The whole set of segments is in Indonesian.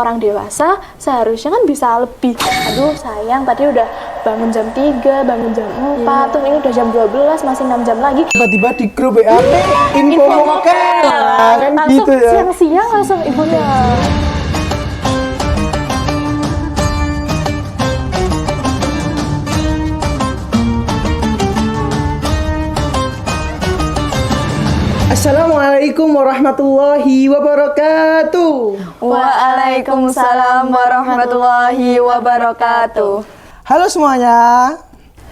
orang dewasa seharusnya kan bisa lebih. Aduh sayang, tadi udah bangun jam 3, bangun jam 4, terus ini udah jam 12, masih 6 jam lagi. Tiba-tiba di grup WA info mokel kan langsung gitu ya. siang-siang langsung ibunya. Assalamualaikum warahmatullahi wabarakatuh. Waalaikumsalam warahmatullahi wabarakatuh. Halo semuanya.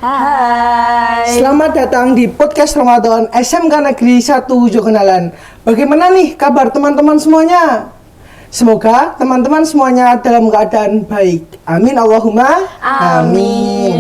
Hai. Selamat datang di podcast Ramadan SMK Negeri 1 Jogonalan. Bagaimana nih kabar teman-teman semuanya? Semoga teman-teman semuanya dalam keadaan baik. Amin Allahumma amin.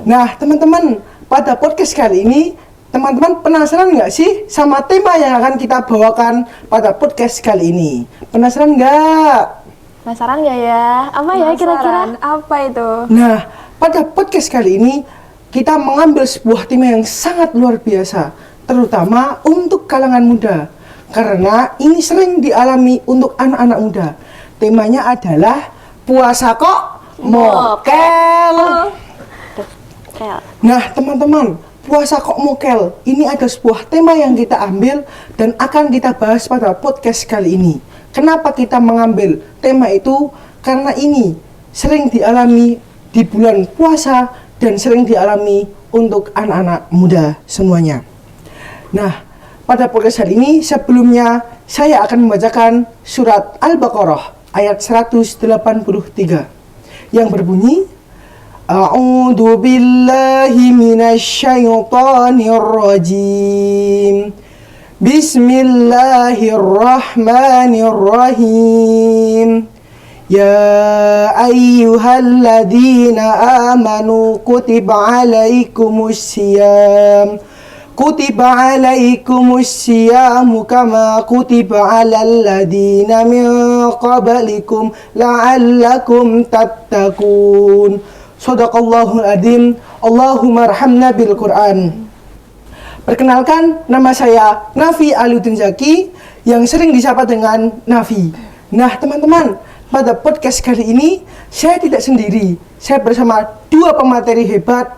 Nah teman-teman, pada podcast kali ini teman-teman penasaran nggak sih sama tema yang akan kita bawakan pada podcast kali ini? Penasaran nggak? Penasaran nggak ya? Apa ya kira-kira? Apa itu? Nah, pada podcast kali ini kita mengambil sebuah tema yang sangat luar biasa, terutama untuk kalangan muda, karena ini sering dialami untuk anak-anak muda. Temanya adalah puasa kok mokel. Nah, teman-teman, puasa kok mokel, ini ada sebuah tema yang kita ambil dan akan kita bahas pada podcast kali ini. Kenapa kita mengambil tema itu? Karena ini sering dialami di bulan puasa dan sering dialami untuk anak-anak muda semuanya. Nah, pada podcast kali ini sebelumnya saya akan membacakan surat Al-Baqarah ayat 183 yang berbunyi, A'udzu billahi minasyaitonir rajim. Bismillahirrahmanirrahim. Ya ayyuhalladzina amanu kutiba alaikumusiyam kama kutiba alal ladzina min qablikum la'allakum tattaqun. Shadaqallahul adzim. Allahumma arhamna bil Qur'an. Perkenalkan, nama saya Nafi Aliuddin Zaki yang sering disapa dengan Nafi. Nah teman-teman, pada podcast kali ini saya tidak sendiri. Saya bersama dua pemateri hebat,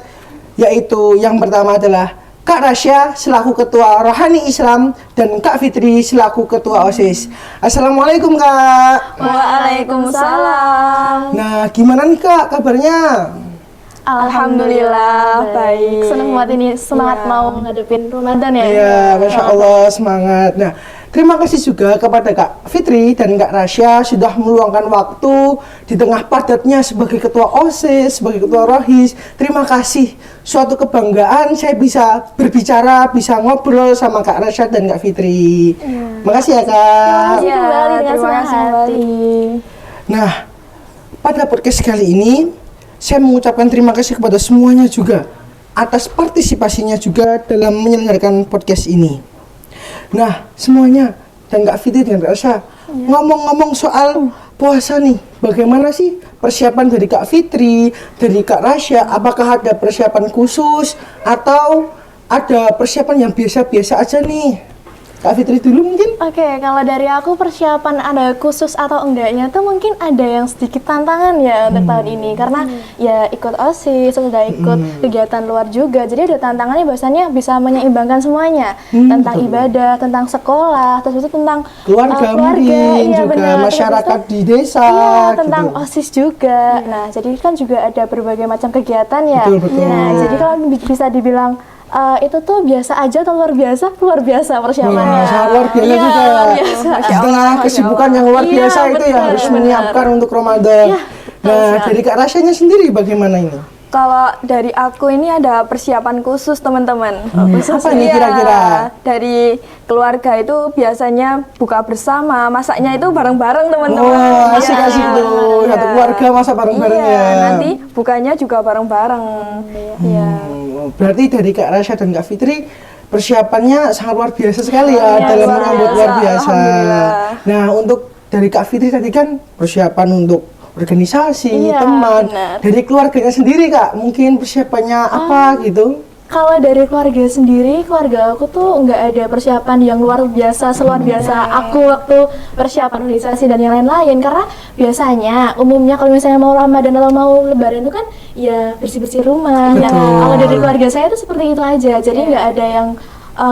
yaitu yang pertama adalah Kak Rasya selaku Ketua Rohani Islam dan Kak Fitri selaku Ketua OSIS. Assalamualaikum Kak. Waalaikumsalam. Nah gimana nih Kak kabarnya? Alhamdulillah baik. Seneng banget ini, semangat mau ngadepin Ramadan ya. Iya, Masya Allah semangat. Nah, terima kasih juga kepada Kak Fitri dan Kak Rasya sudah meluangkan waktu di tengah padatnya sebagai Ketua OSIS, sebagai Ketua Rohis. Terima kasih, suatu kebanggaan saya bisa berbicara, bisa ngobrol sama Kak Rasya dan Kak Fitri. Makasih ya Kak. Terima kasih kembali dengan senang hati. Nah, pada podcast kali ini saya mengucapkan terima kasih kepada semuanya juga atas partisipasinya juga dalam menyelenggarakan podcast ini. Nah, semuanya dan Kak Fitri dan Kak Rasya, ngomong-ngomong soal puasa nih, bagaimana sih persiapan dari Kak Fitri, dari Kak Rasya? Apakah ada persiapan khusus atau ada persiapan yang biasa-biasa aja nih? Kak Fitri dulu mungkin? Oke, kalau dari aku persiapan ada khusus atau enggaknya tuh mungkin ada yang sedikit tantangan ya untuk tahun ini, karena ya ikut OSIS, sudah ikut kegiatan luar juga, jadi ada tantangannya bahwasanya bisa menyeimbangkan semuanya, tentang ibadah, tentang sekolah, terus itu tentang keluarga mungkin iya, juga benar. masyarakat Terus di desa iya, tentang gitu. OSIS juga. Nah, jadi kan juga ada berbagai macam kegiatan ya. Betul. Nah, jadi kalau bisa dibilang itu tuh biasa aja atau luar biasa? Luar biasa persiapannya. Sangat luar biasa Iya, juga ya. luar biasa. Di tengah kesibukan yang luar Iya, biasa itu ya benar, harus benar. menyiapkan untuk Ramadan. Iya, Nah, dari Kak Rasyanya sendiri bagaimana ini? Kalau dari aku ini ada persiapan khusus teman-teman. Apa nih kira-kira? Dari keluarga itu biasanya buka bersama, masaknya itu bareng-bareng teman-teman. Oh, asik-asik Iya, tuh. Satu iya. keluarga masak bareng-bareng Iya, ya. nanti bukanya juga bareng-bareng. Iya. Berarti dari Kak Rasya dan Kak Fitri persiapannya sangat luar biasa sekali ya Iya, dalam luar menyambut biasa, luar biasa. alhamdulillah. Nah, untuk dari Kak Fitri tadi kan persiapan untuk organisasi, Iya, teman. benar. Dari keluarganya sendiri Kak, mungkin persiapannya apa gitu? Kalau dari keluarga sendiri, keluarga aku tuh nggak ada persiapan yang luar biasa, seluar biasa aku waktu persiapan organisasi dan yang lain-lain. Karena biasanya, umumnya kalau misalnya mau Ramadan atau mau Lebaran itu kan ya bersih-bersih rumah. Ya, kalau dari keluarga saya tuh seperti itu aja. Jadi nggak ada yang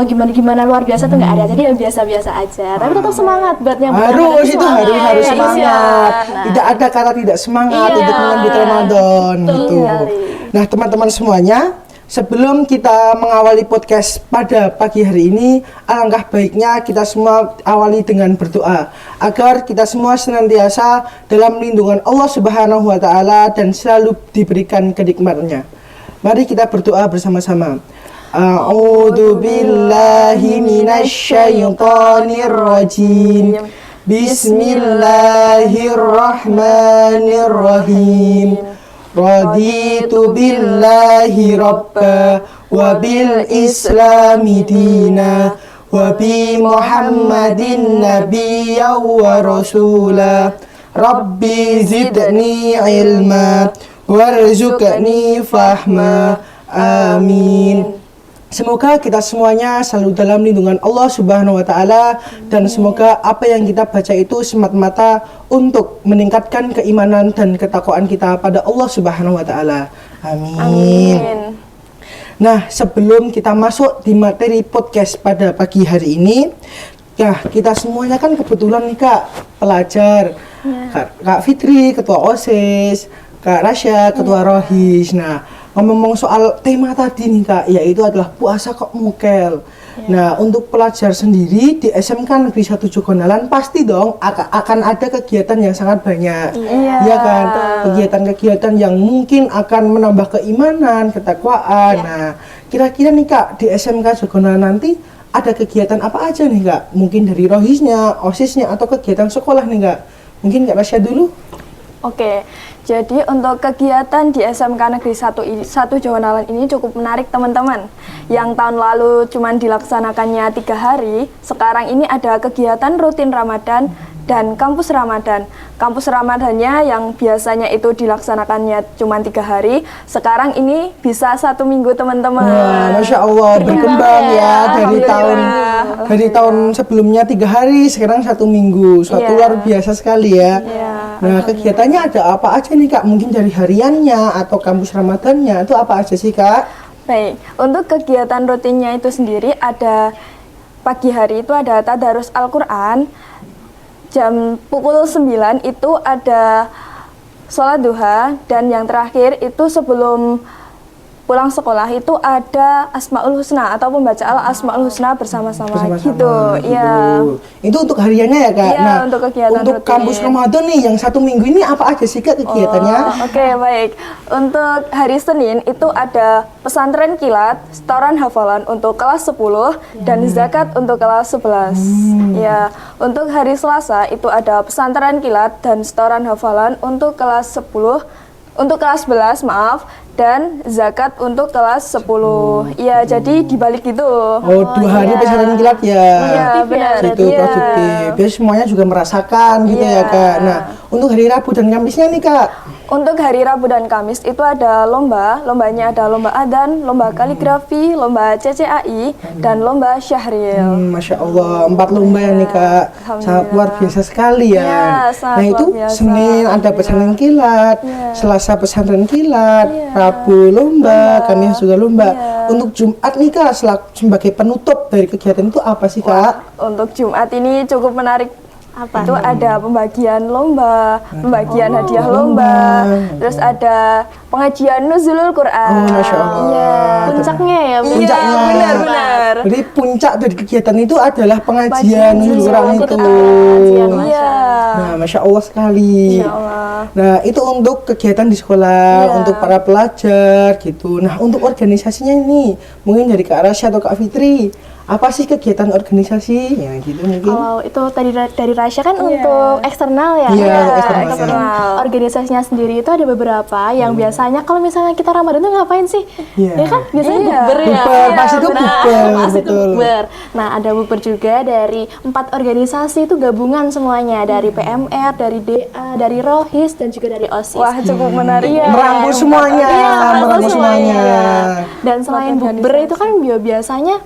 gimana-gimana luar biasa tuh nggak ada. Jadi ya biasa-biasa aja. Tapi tetap semangat buat nyambut Ramadan Harus itu harus Iya. semangat. Nah. Tidak ada kata tidak semangat Iya. untuk menyambut Ramadan Betul gitu. sekali. Nah, teman-teman semuanya, sebelum kita mengawali podcast pada pagi hari ini, alangkah baiknya kita semua awali dengan berdoa agar kita semua senantiasa dalam lindungan Allah Subhanahu wa taala dan selalu diberikan kenikmatannya. Mari kita berdoa bersama-sama. A'udzu billahi minasyaitonir rajim. Bismillahirrahmanirrahim. Raditu billahi rabba wa bil islami dina wa bi Muhammadin nabiyya wa rasula. Rabbi zidni ilma warzuqni fahma. Amin. Semoga kita semuanya selalu dalam lindungan Allah Subhanahu wa taala dan semoga apa yang kita baca itu semata-mata untuk meningkatkan keimanan dan ketakwaan kita pada Allah Subhanahu wa taala. Amin. Nah, sebelum kita masuk di materi podcast pada pagi hari ini, ya kita semuanya kan kebetulan nih Kak, pelajar. Kak Fitri, Ketua OSIS, Kak Rasya, Ketua Rohis. Nah, ngomong soal tema tadi nih Kak, yaitu adalah puasa kok mukel. Nah, untuk pelajar sendiri di SMK Negeri 1 Jogonalan pasti dong akan ada kegiatan yang sangat banyak. Iya kan? Kegiatan-kegiatan yang mungkin akan menambah keimanan, ketakwaan. Nah, kira-kira nih Kak, di SMK Jogonalan nanti ada kegiatan apa aja nih Kak? Mungkin dari rohisnya, OSISnya, atau kegiatan sekolah nih Kak? Mungkin Kak Rasya dulu. Oke, jadi untuk kegiatan di SMK Negeri 1 Jogonalan ini cukup menarik teman-teman. Yang tahun lalu cuma dilaksanakannya 3 hari, sekarang ini ada kegiatan rutin Ramadan dan kampus Ramadan. Kampus Ramadannya yang biasanya itu dilaksanakannya cuma 3 hari, sekarang ini bisa 1 minggu teman-teman. Wah, Masya Allah, berkembang ya dari tahun sebelumnya 3 hari, sekarang 1 minggu. Suatu luar biasa sekali ya. Nah, kegiatannya ada apa aja nih Kak? Mungkin dari hariannya atau kampus Ramadannya itu apa aja sih Kak? Baik, untuk kegiatan rutinnya itu sendiri ada pagi hari itu ada tadarus Al-Quran, jam pukul 9 itu ada sholat duha, dan yang terakhir itu sebelum pulang sekolah itu ada Asmaul Husna atau pembacaan Asmaul Husna bersama-sama gitu. Iya. Itu untuk hariannya ya Kak? Iya, Nah, untuk kegiatan untuk rutin. kampus Ramadan nih yang 1 minggu ini apa aja sih Kak kegiatannya? Oke, baik. Untuk hari Senin itu ada pesantren kilat, setoran hafalan untuk kelas 10 dan zakat untuk kelas 11. Ya, untuk hari Selasa itu ada pesantren kilat dan setoran hafalan untuk kelas 10, untuk kelas 11, maaf, dan zakat untuk kelas 10. Iya, jadi dibalik gitu. Oh, 2 hari pesantren kilat ya. Iya, benar. Itu Iya. produktif. Biar semuanya juga merasakan gitu ya Kak. Nah, untuk hari Rabu dan Kamisnya nih Kak. Untuk hari Rabu dan Kamis itu ada lombanya ada lomba adzan, lomba kaligrafi, lomba CCAI, dan lomba syahril. Masya Allah, 4 lomba ya nih Kak. Sangat luar biasa sekali ya. Iya, sangat Nah itu luar biasa. Senin ada pesantren kilat, Selasa pesantren kilat, Rabu lomba, Kamis juga lomba. Untuk Jumat nih Kak, sebagai penutup dari kegiatan itu apa sih Kak? Untuk Jumat ini cukup menarik. Itu ada pembagian lomba, pembagian hadiah lomba, terus ada pengajian nuzulul Quran. Oh, Masya Allah. Iya. Puncaknya ya, Puncaknya. benar-benar. Jadi puncak dari kegiatan itu adalah pengajian Pengajian Quran Nuzulul itu. Quran. Iya. Nah, Masya Allah sekali. Insya Allah. Nah, itu untuk kegiatan di sekolah, untuk para pelajar gitu. Nah, untuk organisasinya ini, mungkin dari Kak Rasya atau Kak Fitri, apa sih kegiatan organisasi ya gitu mungkin. Kalau itu tadi dari Rasya kan untuk eksternal ya. Iya, Nah, eksternal. eksternal. Organisasinya sendiri itu ada beberapa yang biasanya kalau misalnya kita Ramadan tuh ngapain sih? Iya. Ya kan biasanya bukber ya. Bukber, pasti itu benar. bukber, Pasti itu betul. bukber. Nah, ada bukber juga dari 4 organisasi itu gabungan semuanya, dari PMR, dari DA, dari Rohis dan juga dari OSIS. Wah, cukup menarik. Iya. Merangkul semuanya, Iya, merangkul semuanya. Dan selain bukber itu kan biasanya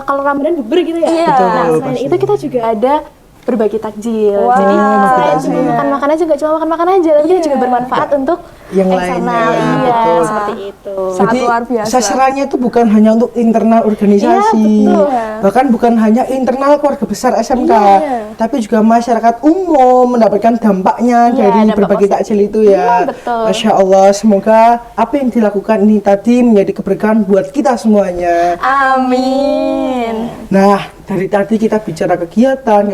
kalau Ramadan bukber gitu ya. Iya. Betul, Nah, selain pasti. itu kita juga ada berbagi takjil. Wah, Jadi selain takjil. cuma makan aja nggak cuma makan aja, tapi kita juga bermanfaat untuk Yang eksternal. lainnya, Iya, betul. seperti itu. Sangat luar biasa. sasarannya itu bukan hanya untuk internal organisasi, Iya, betul. bahkan bukan hanya internal keluarga besar SMK, Iya. tapi juga masyarakat umum mendapatkan dampaknya Iya, dari dampak berbagi positif. takjil itu ya. Iya, betul. Masya Allah, semoga apa yang dilakukan ini tadi menjadi keberkahan buat kita semuanya. Amin. Nah, dari tadi kita bicara kegiatan,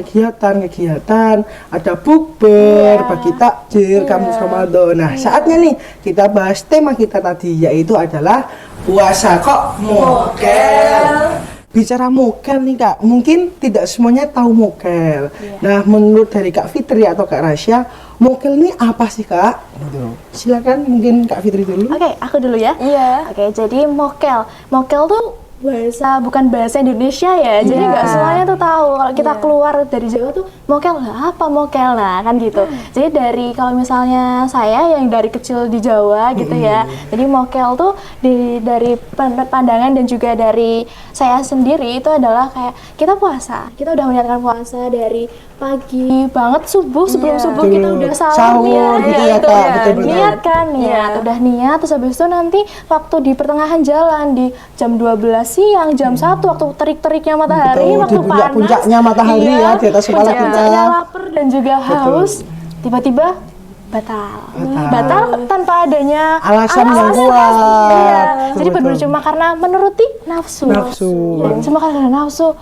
ada bukber, bagi takjil, kampus Ramadan. Nah, saatnya nih kita bahas tema kita tadi, yaitu adalah puasa kok mokel. Bicara mokel nih Kak, mungkin tidak semuanya tahu mokel. Nah, menurut dari Kak Fitri atau Kak Rasya, mokel ini apa sih Kak? Gitu. Silakan mungkin Kak Fitri dulu. Oke, aku dulu ya. Iya. Oke, jadi mokel. Mokel tuh bukan bahasa Indonesia ya, jadi nggak semuanya tuh tahu. Kalau kita keluar dari Jawa tuh mokel, lah apa mokel, nah kan gitu. Jadi dari kalau misalnya saya yang dari kecil di Jawa gitu ya, jadi mokel tuh dari pandangan dan juga dari saya sendiri itu adalah kayak kita puasa, kita udah meniatkan puasa dari pagi banget subuh, sebelum subuh kita udah Sahur gitu ya, Kak. Betul-betul. niat kan, niat udah niat, terus habis itu nanti waktu di pertengahan jalan di jam 12 siang, jam 1 waktu terik-teriknya matahari, Betul, waktu di puncak-puncaknya matahari ya, di atas kepala kita. puncaknya lapar dan juga haus, tiba-tiba batal tanpa adanya Alasan yang pasti. kuat. Iya. Betul, Jadi betul. benar cuma karena menuruti nafsu. Ya, cuma karena nafsu.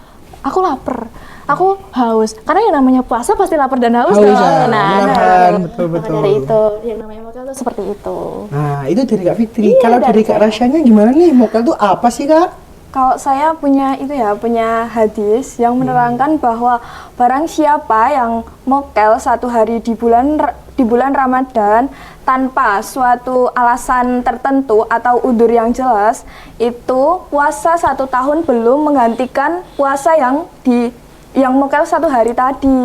Aku lapar, aku haus. Karena yang namanya puasa pasti lapar dan haus. Haus dong. ya, menahan, Maka betul-betul. dari itu yang namanya mokel itu seperti itu. Nah, itu dari Kak Fitri. Iya, Kalau dari dari Kak Rasyanya gimana nih? Mokel itu apa sih Kak? Kalau saya punya hadis yang menerangkan bahwa barang siapa yang mokel 1 hari di bulan Ramadan tanpa suatu alasan tertentu atau udzur yang jelas, itu puasa 1 tahun belum menggantikan puasa yang mokel 1 hari tadi.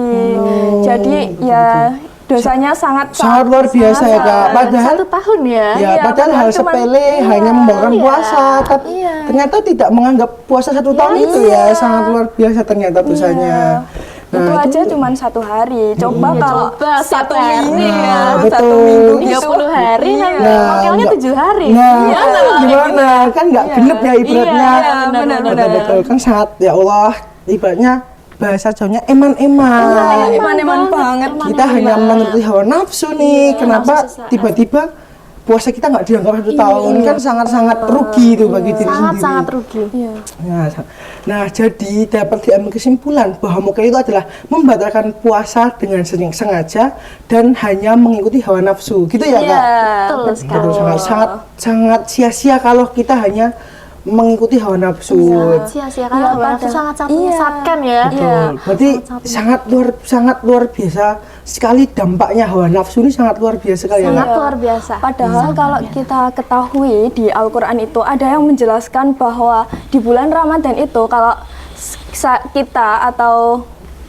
Jadi ya dosanya sangat Luar biasa ya Kak. Padahal 1 tahun ya. ya, Iya, padahal padahal hal cuman- sepele hanya membawakan puasa, tapi ternyata tidak menganggap puasa 1 tahun itu ya sangat luar biasa ternyata dosanya. itu aja cuma 1 hari. Coba kalau coba 1 hari. minggu Nah, ya, 1 betul. minggu 30 hari nanti mokelnya enggak- 7 hari. Nah, Gimana? gimana? Kan nggak genep ya ibaratnya. Iya, benar-benar. Betul, kan sangat ya Allah ibaratnya bahasa Jawanya eman-eman. Eman-eman banget. Kita hanya menuruti hawa nafsu nih. Kenapa nafsu sesaat. tiba-tiba puasa kita nggak dianggap 1 tahun? Kan sangat-sangat rugi itu bagi diri sendiri. Sangat rugi. Nah, jadi dapat diambil kesimpulan bahwa mokel itu adalah membatalkan puasa dengan sengaja dan hanya mengikuti hawa nafsu. Gitu ya, Kak? Betul sekali. Betul, sangat sia-sia kalau kita hanya mengikuti hawa nafsu. Sia-sia karena hawa nafsu sangat-sangat menyesatkan ya. Betul. Berarti sangat luar biasa sekali dampaknya hawa nafsu ini sangat luar biasa sekali ya. Sangat luar biasa. Padahal kalau kita ketahui di Al-Quran itu ada yang menjelaskan bahwa di bulan Ramadan itu kalau kita atau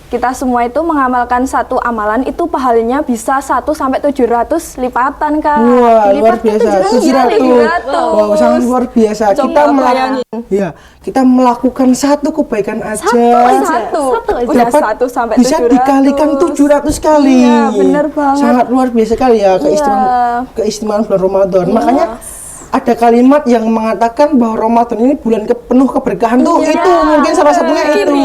kita semua itu mengamalkan satu amalan itu pahalanya bisa 1 sampai 700 lipatan Kak. Wah, luar Dilipatkan biasa. 700. Wow, sangat luar biasa. Coba bayangin. Kita melakukan satu kebaikan aja. Satu udah dapat 1 sampai 700. bisa dikalikan 700 kali. Iya, bener banget. Sangat luar biasa sekali ya keistimewaan bulan Ramadan. Makanya ada kalimat yang mengatakan bahwa Ramadan ini bulan penuh keberkahan tuh itu mungkin salah satunya itu.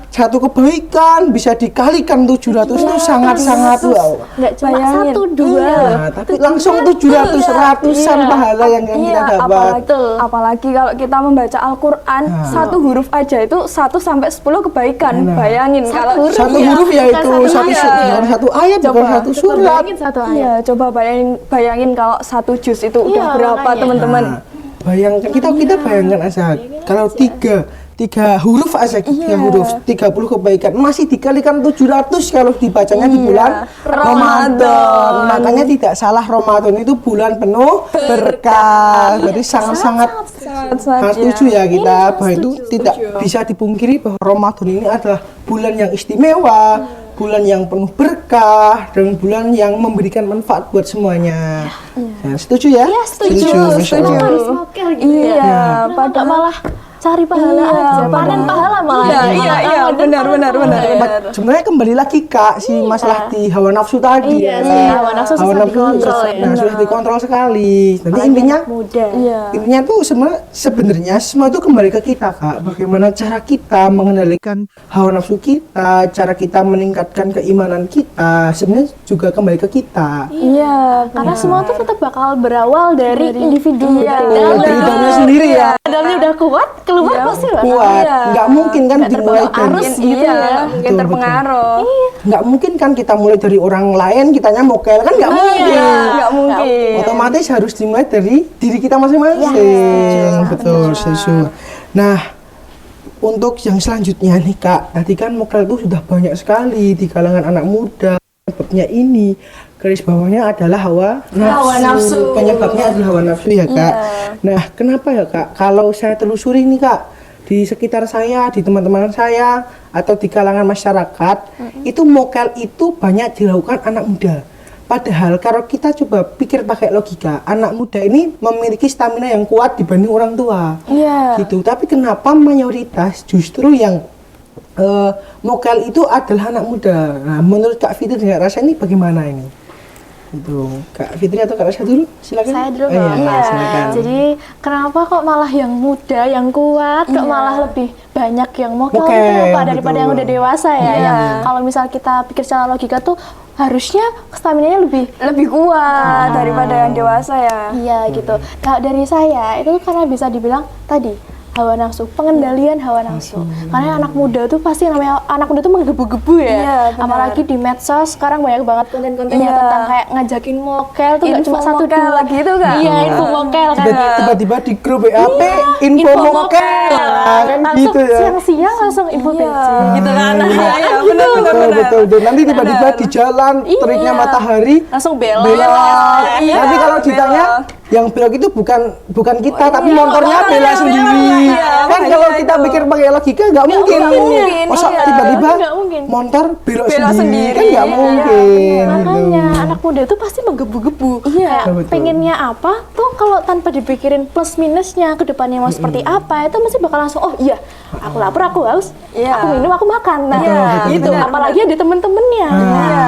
Satu kebaikan bisa dikalikan 700 itu sangat-sangat wow. Nggak cuma Bayangin. 1, 2. Nah, tapi langsung 700 ratusan pahala yang kita dapat. Apalagi kalau kita membaca Al-Quran satu huruf aja itu 1 sampai 10 kebaikan. Bayangin kalau Satu huruf ya itu satu ayat bukan satu surat. Bayangin satu ayat. Iya, coba bayangin kalau 1 juz itu udah berapa makanya. teman-teman? Bayangkan kita bayangkan aja kalau 3 huruf aja, 3 huruf, 30 kebaikan masih dikalikan 700 kalau dibacanya di bulan Ramadan. Makanya tidak salah, Ramadan itu bulan penuh berkah. Jadi sangat-sangat setuju ya kita bahwa itu tidak bisa dipungkiri bahwa Ramadan ini adalah bulan yang istimewa, bulan yang penuh berkah, dan bulan yang memberikan manfaat buat semuanya. Nah, setuju ya? Iya, setuju. Masya Allah. Kenapa harus mokel gitu ya? Iya, Padahal malah cari pahala aja, panen pahala malah. Iya, benar. Sebenarnya kembali lagi Kak, si masalah di hawa nafsu tadi. Iya sih, hawa nafsu susah dikontrol ya. Nah, susah dikontrol sekali. Nanti intinya Muda. Iya. intinya tuh sebenarnya semua itu kembali ke kita Kak. Bagaimana cara kita mengendalikan hawa nafsu kita, cara kita meningkatkan keimanan kita, sebenarnya juga kembali ke kita. Iya, Karena semua tuh tetap bakal berawal dari individu. Iya, Dari dalamnya sendiri ya. Dalamnya udah kuat, keluar pasti lah. Kuat. Iya. Nggak mungkin kan dimulai dari arus gitu iya, ya. mungkin terpengaruh. nggak mungkin kan kita mulai dari orang lain kitanya mokel kan nggak mungkin. Nggak mungkin. Otomatis harus dimulai dari diri kita masing-masing. Betul, sesuai. Nah, untuk yang selanjutnya nih Kak, tadi kan mokel itu sudah banyak sekali di kalangan anak muda. Penyebabnya ini, garis bawahnya adalah hawa nafsu. Penyebabnya adalah hawa nafsu ya Kak. Nah, kenapa ya Kak? Kalau saya telusuri nih Kak, di sekitar saya, di teman-teman saya, atau di kalangan masyarakat, itu mokel itu banyak dilakukan anak muda. Padahal kalau kita coba pikir pakai logika, anak muda ini memiliki stamina yang kuat dibanding orang tua. Iya. Gitu. Tapi kenapa mayoritas justru yang mokel itu adalah anak muda? Nah, menurut Kak Fitri dengan rasa ini bagaimana ini? Itu Kak Fitri atau Kak Rasa dulu? Silakan. Saya dulu Iya, Kak. silakan. Jadi kenapa kok malah yang muda, yang kuat, kok malah lebih banyak yang mokel Mokel, itu apa daripada betul. yang udah dewasa ya? Iya. Yang kalau misal kita pikir secara logika tuh harusnya stamina-nya lebih kuat daripada yang dewasa ya. iya gitu. Kalau dari saya itu karena bisa dibilang tadi hawa nafsu, pengendalian hawa nafsu. Karena anak muda tuh pasti namanya anak muda tuh menggebu-gebu ya. Iya, benar. Apalagi di medsos sekarang banyak banget konten-kontennya Iya. tentang kayak ngajakin mokel tuh nggak Info cuma satu mokel dua gitu kan? Iya, info mokel kan. Tiba-tiba di grup WA, info mokel, kan langsung gitu ya. siang-siang langsung info bensin gitu kan. Iya, benar. Betul. Nanti tiba-tiba di jalan, teriknya matahari, Langsung belok. belok. Iya, Nanti kalau ditanya, yang belok itu bukan kita, tapi motornya bela sendiri. Kan kalau kita pikir pakai logika nggak mungkin. mungkin, Masa iya. tiba-tiba Nggak mungkin. motor belok Belok sendiri, sendiri, kan nggak iya. mungkin. Makanya gitu. anak muda itu pasti menggebu-gebu. Kayak Betul. pengennya apa tuh kalau tanpa dipikirin plus minusnya ke depannya mau seperti apa itu mesti bakal langsung oh iya aku lapar aku haus Iya. aku minum aku makan. Nah Betul, gitu. benar, Apalagi ada temen-temennya.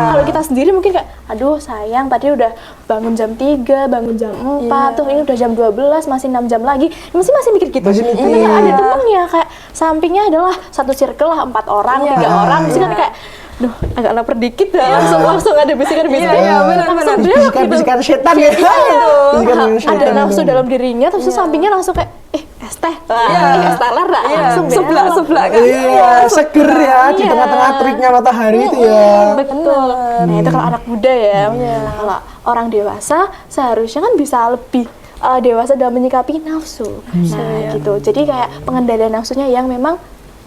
Kalau kita sendiri mungkin kayak aduh sayang tadi udah bangun jam 3 bangun jam 4 tuh ini udah jam 12 masih 6 jam lagi masih mikir gitu. Masih mikir. Tapi ada temennya kayak sampingnya adalah satu circle lah 4 orang 3 orang mesti kan kayak duh agak lapar dikit dah langsung ada bisikan Iya, benar. Bisikan setan ya. Bisikan setan ada nafsu itu. dalam dirinya terus sampingnya langsung kayak es teh es teler dah langsung Sebelah kan. Iya, seger ya di Iya. tengah-tengah teriknya matahari itu ya. betul. Nah itu kalau anak muda ya. Nah, kalau orang dewasa seharusnya kan bisa lebih dewasa dalam menyikapi nafsu. Nah gitu. Jadi kayak pengendalian nafsunya yang memang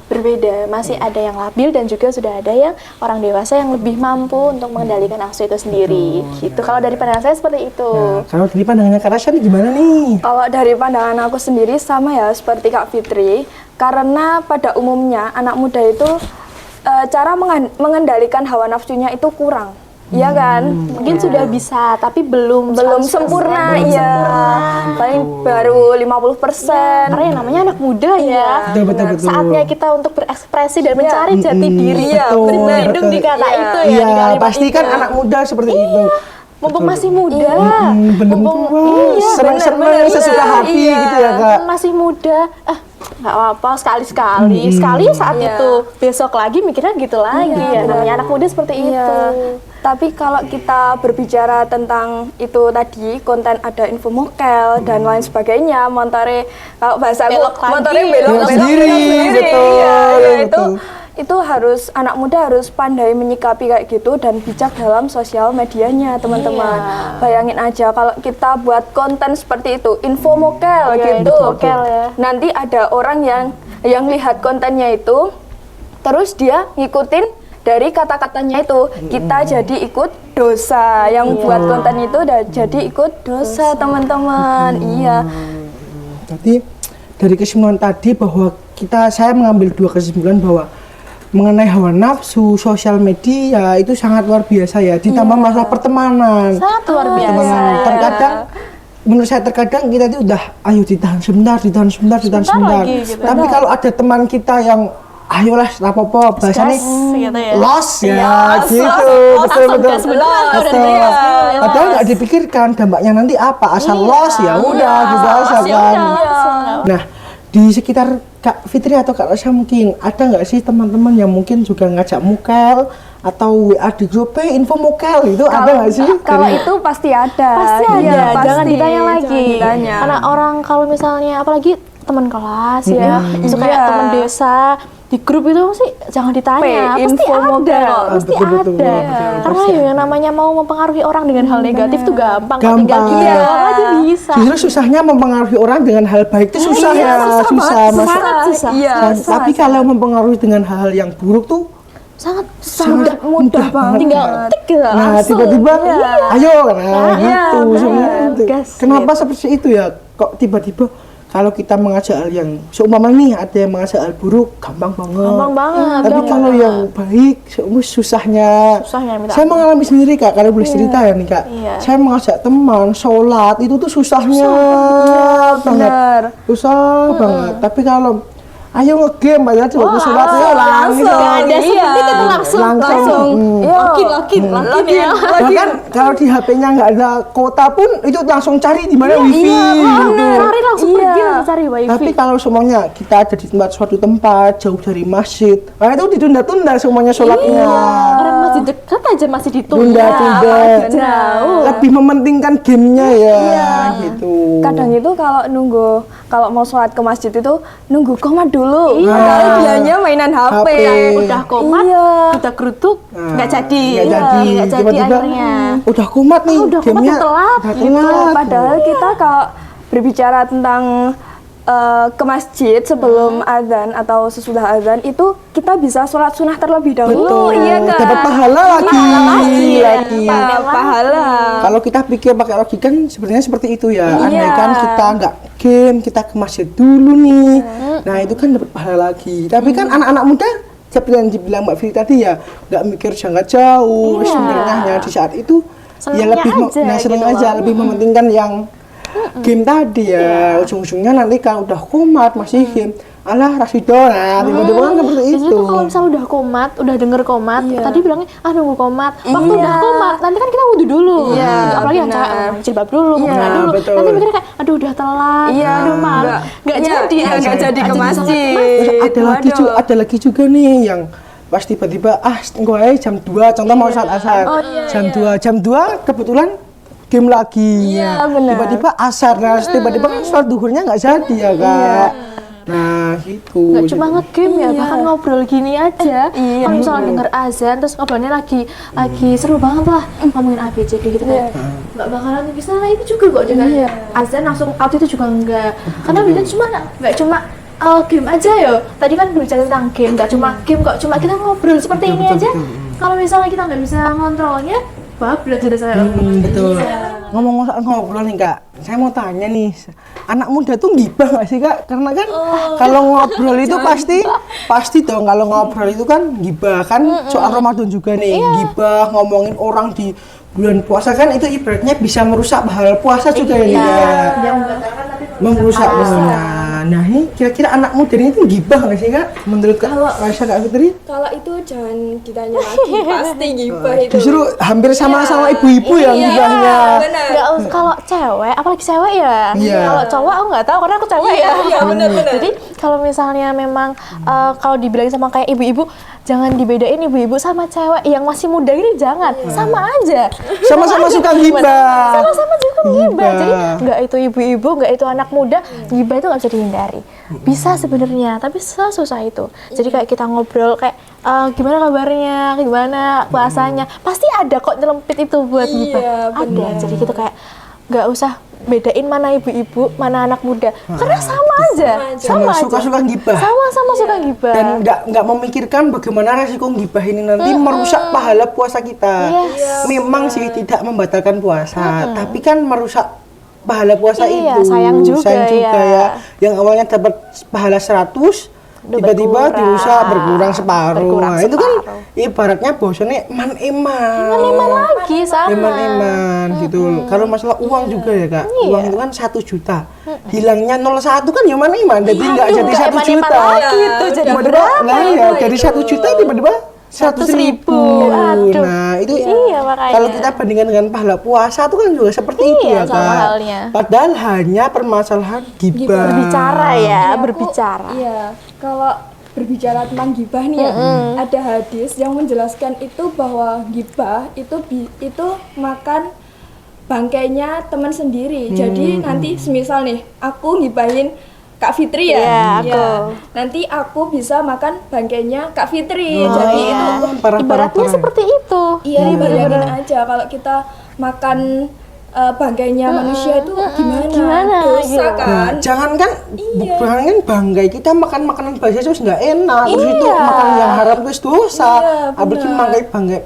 berbeda. Masih ada yang labil dan juga sudah ada yang orang dewasa yang lebih mampu untuk mengendalikan nafsu itu sendiri. Gitu. Kalau dari pandangan saya seperti itu. Nah, kalau dari pandangannya Kak Rasya nih gimana nih? Kalau dari pandangan aku sendiri sama ya seperti Kak Fitri, karena pada umumnya anak muda itu cara mengendalikan hawa nafsunya itu kurang. Iya kan? Mungkin sudah bisa tapi belum Belum 100%. sempurna, Belum iya. sempurna. Paling baru 50%. Karena yang namanya anak muda ya. Betul. Saatnya kita untuk berekspresi dan mencari jati diri. Iya, Berlindung di kata Iya. itu ya. di Iya, kalimat pasti itu. kan anak muda seperti itu. Mumpung masih muda. Belum Mumpung tua, senang-senang sesuka hati Iya. gitu ya Kak. masih muda. Nggak apa-apa sekali-sekali. Sekali saat Iya. itu. Besok lagi mikirnya gitu lagi ya. Namanya anak muda seperti itu. Iya. Tapi kalau kita berbicara tentang itu tadi konten ada info mokel dan lain sebagainya, montore kalau bahasa aku Belok lagi. montore Belok sendiri, betul, Iya, betul. itu harus anak muda harus pandai menyikapi kayak gitu dan bijak dalam sosial medianya teman-teman. Bayangin aja kalau kita buat konten seperti itu info mokel Iya, gitu, info mokel ya. nanti ada orang yang yang lihat kontennya itu, terus dia ngikutin dari kata-katanya itu, kita jadi ikut dosa. Yang buat konten itu udah jadi ikut dosa, teman-teman. Iya. Jadi dari kesimpulan tadi bahwa saya mengambil 2 kesimpulan bahwa mengenai hawa nafsu, sosial media itu sangat luar biasa ya. Ditambah masalah pertemanan. Sangat luar biasa. Pertemanan. Terkadang menurut saya terkadang kita itu udah ayo ditahan sebentar. Lagi, gitu. Tapi kalau ada teman kita yang ayolah apa-apa bahasanya gitu ya. loss ya Iya, gitu. Betul. Padahal nggak dipikirkan dampaknya nanti apa, asal loss ya udah gitu aja kan. Nah, di sekitar Kak Fitri atau Kak Rasya mungkin ada nggak sih teman-teman yang mungkin juga ngajak mukel atau WA di grup info mukel itu ada nggak sih? Kalau itu pasti ada. Pasti ada, Iya, jangan pasti. ditanya lagi. Jangan ditanya. Karena orang kalau misalnya apalagi teman kelas ya, suka kayak Iya. teman desa di grup itu sih jangan ditanya, pasti info ada, model. pasti Betul. ada. Karena ya yang namanya mau mempengaruhi orang dengan hal negatif tuh gampang, kok tinggal Gampang. gitu aja bisa. Justru susahnya mempengaruhi orang dengan hal baik itu susah ya, susah. sangat susah. Iya, Tapi kalau mempengaruhi dengan hal yang buruk tuh sangat mudah banget. tinggal tik gitu nah langsung. tiba-tiba ayo Iya, gitu sebenarnya bener. gitu. Gas, Kenapa seperti itu ya? Kok tiba-tiba kalau kita mengajak hal yang seumpama nih ada yang mengajak hal buruk gampang banget. Gampang banget. Tapi gampang kalau banget. yang baik susahnya. minta Saya mengalami sendiri Kak, kalau boleh cerita ya nih Kak. Iya. Saya mengajak teman sholat itu tuh susahnya banget. bener. Susah banget. Tapi kalau ayo ngegame aja coba sholat ya langsung. Ada Iya. seperti itu langsung. Login ya. Bahkan kalau di HP-nya nggak ada kuota pun itu langsung cari di mana wifi gitu. Cari langsung pergi langsung cari wifi. Tapi kalau semuanya kita ada di suatu tempat jauh dari masjid, nah itu ditunda-tunda semuanya sholatnya. Orang masih dekat aja masih ditunda. Tunda-tunda. Jauh. Lebih mementingkan gamenya ya, gitu. Kadang itu kalau mau sholat ke masjid itu nunggu komat dulu. Iya. Padahal dianya mainan HP. HP. Udah komat, Iya. udah geruduk, nggak jadi. Nggak jadi. Nggak jadi Tiba-tiba, akhirnya. udah kumat nih, Udah kumat, gamenya telat, udah gitu. telat. Padahal kita kalau berbicara tentang ke masjid sebelum azan atau sesudah azan itu kita bisa sholat sunnah terlebih dahulu. Betul. Iya kan? Dapat pahala lagi. Lagi. Dapat pahala. Kalau kita pikir pakai logika kan sebenarnya seperti itu ya. Iya. Andai kan kita nggak game, kita ke masjid dulu nih. Nah itu kan dapat pahala lagi. Tapi kan anak-anak muda seperti yang dibilang Mbak Fitri tadi ya, nggak mikir jangka jauh. Iya. Sebenarnya di saat itu ya Senengnya lebih aja seneng gitu aja, loh. lebih mementingkan yang game tadi ya. Ujung-ujungnya nanti kalau udah komat masih game, alah Rasido, nah tiba-tiba kan seperti Biasanya itu. tuh kalau misalnya udah komat, udah denger komat, tadi bilangnya nunggu komat. Waktu Iya. udah komat, nanti kan kita wudhu dulu. Iya, Apalagi yang benar. cewek jilbab dulu, Iya, bukan dulu. betul. Nanti mikirnya kayak, aduh udah telat, Iya, aduh malu. Nggak Iya, jadi. iya, nggak jadi ke masjid. Terus Waduh. ada lagi juga nih yang pas tiba-tiba gue jam 2 contoh mau saat asar. Jam 2 kebetulan game lagi. Iya, benar. Tiba-tiba asar, nah tiba-tiba kan sholat duhurnya nggak jadi ya Kak. Nah gitu. Nggak cuma ngegame ya, bahkan ngobrol gini aja. Iya. Kalau misalnya denger azan, terus ngobrolnya lagi seru banget lah, ngomongin ABCD gitu kan. Nggak bakalan bisa itu juga kok dengan azan langsung out itu juga enggak. Karena bilang cuma nggak cuma game aja ya. Tadi kan berbicara tentang game, nggak cuma game kok, cuma kita ngobrol seperti ini aja. Kalau misalnya kita nggak bisa ngontrolnya, bablas sudah saya. Betul. Ngomong ngobrol nih Kak, saya mau tanya nih, anak muda tuh gibah nggak sih Kak? Karena kan kalau ngobrol itu pasti dong kalau ngobrol itu kan gibah kan soal Ramadan juga nih, gibah ngomongin orang di bulan puasa kan itu ibaratnya bisa merusak pahala puasa juga ya nih Kak. Merusak pahala. Nah ini kira-kira anak muda ini tuh gibah nggak sih Kak? Menurut Kak Raisa, Kak Fitri? Kalau itu jangan ditanya lagi, pasti gibah itu. Justru hampir sama-sama ibu-ibu yang gibahnya. Benar. Nggak usah kalau cewek, apalagi cewek ya. Iya. Kalau cowok aku nggak tahu karena aku cewek ya. Iya, benar-benar. Jadi kalau misalnya memang kalau dibilang sama kayak ibu-ibu, jangan dibedain ibu-ibu sama cewek yang masih muda ini jangan, sama aja. Sama-sama suka gibah. Sama-sama juga gibah. Gibah. Jadi nggak itu ibu-ibu, nggak itu anak muda, gibah itu nggak bisa dihindari. Bisa sebenarnya, tapi susah itu. Jadi kayak kita ngobrol kayak gimana kabarnya, gimana puasanya, pasti ada kok nyelempit itu buat gibah. Ada. Jadi gitu kayak nggak usah bedain mana ibu-ibu, mana anak muda. Karena sama aja. Sama suka-suka gibah. Sama-sama suka gibah. Dan nggak memikirkan bagaimana resiko gibah ini nanti merusak pahala puasa kita. Yes. Memang sih tidak membatalkan puasa, tapi kan merusak pahala puasa Iya, itu. sayang juga ya. Yang awalnya dapat pahala 100 Udah tiba-tiba berkurang. dirusak berkurang separuh. Berkurang Nah, itu kan separuh. ibaratnya bosannya eman-eman. Eman lagi sama. Eman-eman gitu. Kalau masalah uang juga ya Kak, Iya. uang itu kan 1 juta. Hilangnya 01 kan ya eman-eman, jadi nggak Aduh, jadi nggak 1 eman-eman juta. lagi itu, jadi Tiba-tiba, berapa nah itu? ya, dari 1 juta tiba-tiba 100.000. Aduh. Nah itu Iya, makanya. kalau kita bandingkan dengan pahala puasa itu kan juga seperti itu Iya, ya sama Kak. halnya. Padahal hanya permasalahan gibah. Berbicara ya, Iya, aku- berbicara. Iya, kalau berbicara tentang gibah nih ya, ada hadis yang menjelaskan itu bahwa gibah itu makan bangkainya teman sendiri. Jadi nanti semisal nih aku gibahin Kak Fitri ya, Iya, aku. nanti aku bisa makan bangkainya Kak Fitri. Oh, Jadi iya. itu Ibaratnya seperti itu. iya, bayangin aja kalau kita makan bangkainya manusia itu gimana? Dosa gitu. kan? Jangankan jangankan banggai, kita makan makanan basi terus nggak enak, terus itu Iya. makan yang haram terus dosa. Iya, Apalagi benar.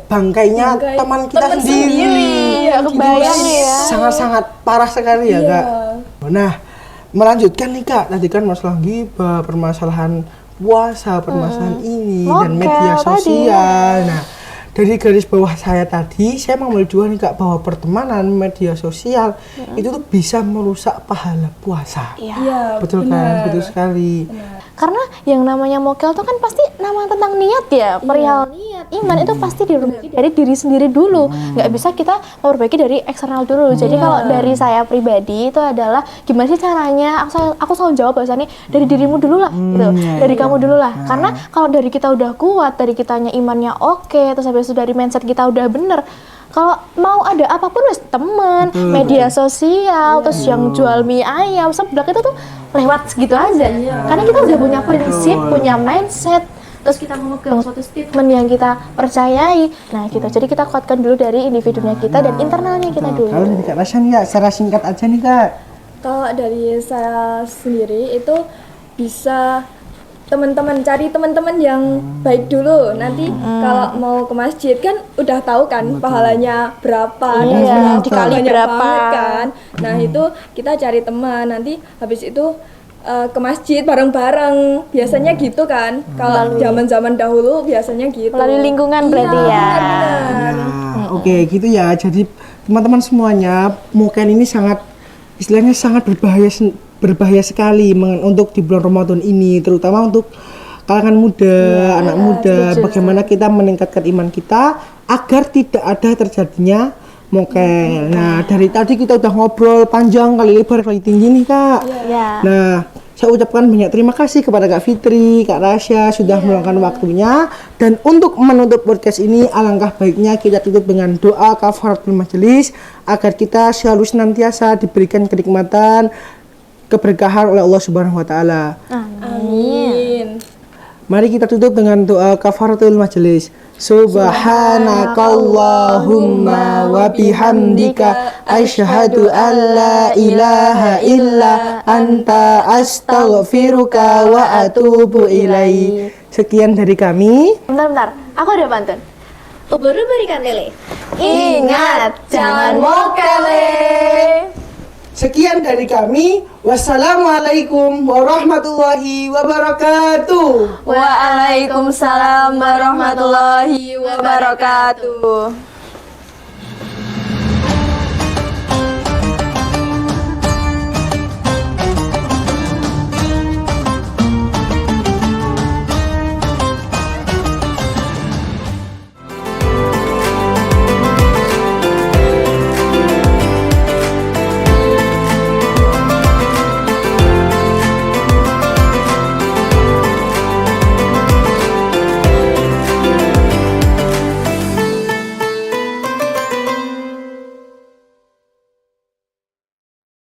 bangkainya Bangkai teman kita teman sendiri. sendiri. Iya, kebayang ya. Sangat-sangat parah sekali ya Iya. Kak. Nah, melanjutkan nih Kak, tadi kan masalah ghibah, permasalahan puasa, permasalahan ini dan Mokel media tadi. sosial. Nah, dari garis bawah saya tadi, saya mau juga nih Kak bahwa pertemanan media sosial itu tuh bisa merusak pahala puasa. Iya, Betul benar. kan? Betul sekali. Karena yang namanya mokel tuh kan pasti nama tentang niat ya, perihal niat, iman itu pasti diperbaiki dari diri sendiri dulu. Nggak bisa kita memperbaiki dari eksternal dulu. Jadi kalau dari saya pribadi itu adalah gimana sih caranya? Aku selalu jawab bahwasannya dari dirimu dulu lah, gitu. Dari kamu dulu lah. Karena kalau dari kita udah kuat, dari kitanya imannya oke, terus habis itu dari mindset kita udah bener. Kalau mau ada apapun wes temen, media sosial, terus yang jual mie ayam, seblak itu tuh lewat segitu aja. Karena kita udah punya prinsip, punya mindset, terus kita memegang suatu statement yang kita percayai. Nah gitu, jadi kita kuatkan dulu dari individunya kita dan internalnya kita Kalau dulu. dari Kak Rasya nih Kak, secara singkat aja nih Kak. Kalau dari saya sendiri itu bisa teman-teman cari teman-teman yang baik dulu. Nanti kalau mau ke masjid kan udah tahu kan pahalanya berapa, dan Iya, dikali banyak berapa banget kan. Nah, itu kita cari teman. Nanti habis itu ke masjid bareng-bareng. Biasanya gitu kan. Kalau zaman-zaman dahulu biasanya gitu. Melalui lingkungan berarti ya. Benar-benar. Nah, oke gitu ya. Jadi teman-teman semuanya, mokel ini sangat istilahnya sangat berbahaya sekali untuk di bulan Ramadan ini, terutama untuk kalangan muda, anak muda. Bagaimana kita meningkatkan iman kita agar tidak ada terjadinya mokel. Nah, dari tadi kita udah ngobrol panjang kali lebar kali tinggi nih Kak. Ya. Nah, saya ucapkan banyak terima kasih kepada Kak Fitri, Kak Rasya sudah meluangkan waktunya. Dan untuk menutup podcast ini, alangkah baiknya kita tutup dengan doa kafaratul majelis agar kita selalu senantiasa diberikan kenikmatan, keberkahan oleh Allah Subhanahu wa taala. Amin. Mari kita tutup dengan doa kafaratul majelis. Subhanakallahumma wa bihamdika asyhadu an la ilaha illa anta astaghfiruka wa atubu ilaik. Sekian dari kami. Bentar, aku ada pantun. Ubur berikan lele. Ingat, jangan mokele. Sekian dari kami. Wassalamualaikum warahmatullahi wabarakatuh. Waalaikumsalam warahmatullahi wabarakatuh.